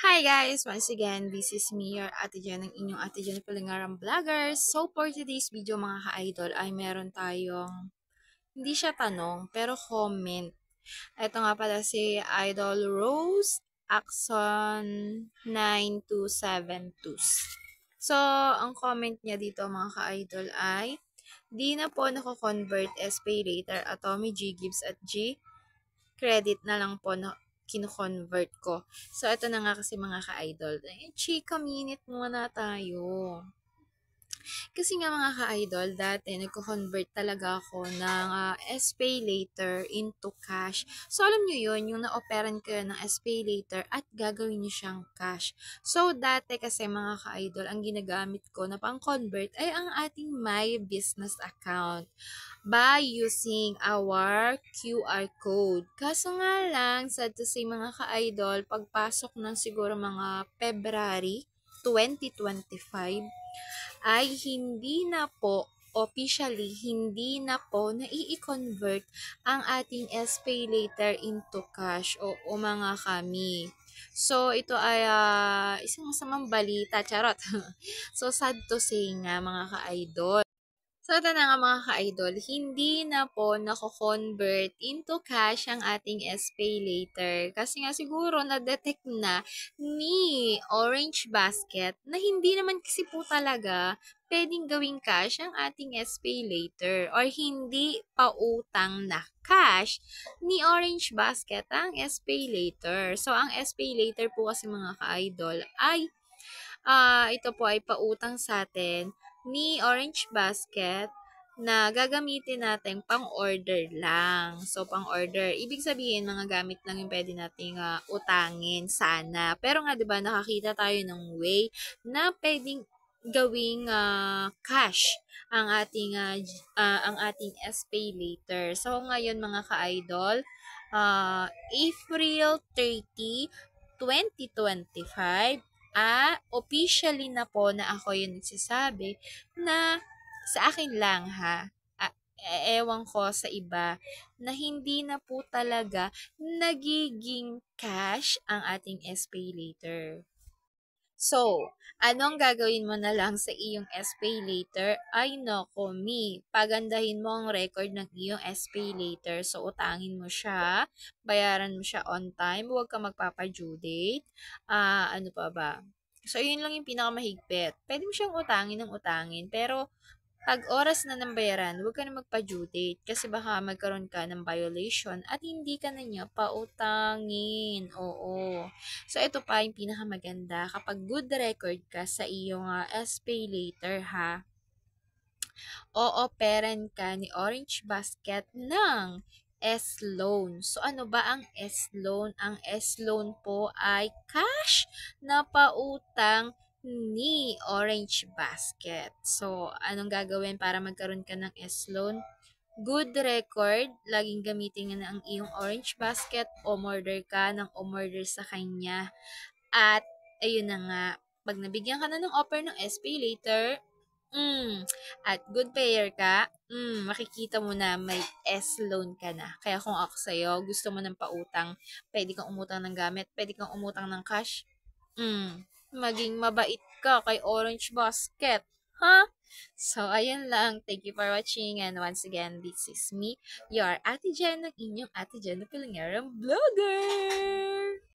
Hi guys! Once again, this is me, your Ate Jen, ng inyong Ate Jen Palingarang Vloggers. So for today's video mga ka-idol ay meron tayong, hindi siya tanong, pero comment. Ito nga pala si Idol Rose Axon 9272. So, ang comment niya dito mga ka-idol ay, di na po nako-convert SPay later Atomy G Gibbs at G credit na lang po na kino-convert ko. So, ito na nga kasi mga ka-idol. Chika minute muna tayo. Kasi nga mga ka-idol, dati nagko-convert talaga ako ng SPay later into cash. So, alam nyo yun, yung na-operan ko yun ng SPay later at gagawin nyo siyang cash. So, dati kasi mga ka-idol, ang ginagamit ko na pang-convert ay ang ating My Business account by using our QR code. Kaso nga lang, sad to say mga ka-idol, pagpasok ng siguro mga February 2025, ay hindi na po officially, hindi na po nai-convert ang ating SPay later into cash o mga kami. So, ito ay isang masamang balita, charot. So, sad to say nga mga ka-idol. So, ito na nga mga ka-idol, hindi na po nako-convert into cash ang ating SPay later. Kasi nga siguro na-detect na ni Orange Basket na hindi naman kasi po talaga pwedeng gawing cash ang ating SPay later or hindi pautang na cash ni Orange Basket ang SPay later. So, ang SPay later po kasi mga ka-idol ay ito po ay pautang sa atin ni Orange Basket na gagamitin natin pang-order lang. So, pang-order. Ibig sabihin, mga gamit lang yung pwede nating utangin sana. Pero nga, di ba, nakakita tayo ng way na pwedeng gawing cash ang ating SPay later. So, ngayon mga ka-idol, April 30, 2025, officially na po na ako yung nagsasabi na sa akin lang ha, ewan ko sa iba, na hindi na po talaga nagiging cash ang ating SPay later. So, anong gagawin mo na lang sa iyong SPay later? Ay nako, pagandahin mo ang record ng iyong SPay later. So, utangin mo siya, bayaran mo siya on time, huwag ka magpapa-due date. Ano pa ba? So, yun lang yung pinakamahigpit. Pwede mo siyang utangin ng utangin, pero pag oras na ng bayaran, huwag ka na magpa-due date kasi baka magkaroon ka ng violation at hindi ka na niya pautangin. Oo. So, ito pa yung pinakamaganda. Kapag good record ka sa iyong SPay later, ha, o-operan ka ni Orange Basket ng S-Loan. So, ano ba ang S-Loan? Ang S-Loan po ay cash na pautang ni Orange Basket. So, anong gagawin para magkaroon ka ng S-Loan? Good record, laging gamitin nga ang iyong Orange Basket, umorder ka ng umorder sa kanya. At, ayun na nga, pag nabigyan ka na ng offer ng SPay later, at good payer ka, makikita mo na may S-loan ka na. Kaya kung ako sa'yo, gusto mo ng pautang, pwede kang umutang ng gamit, pwede kang umutang ng cash, maging mabait ka kay Orange Basket. Ha? So, ayun lang. Thank you for watching. And once again, this is me, your Ate Jen, ng inyong Ate Jen na Pilangarang Vlogger!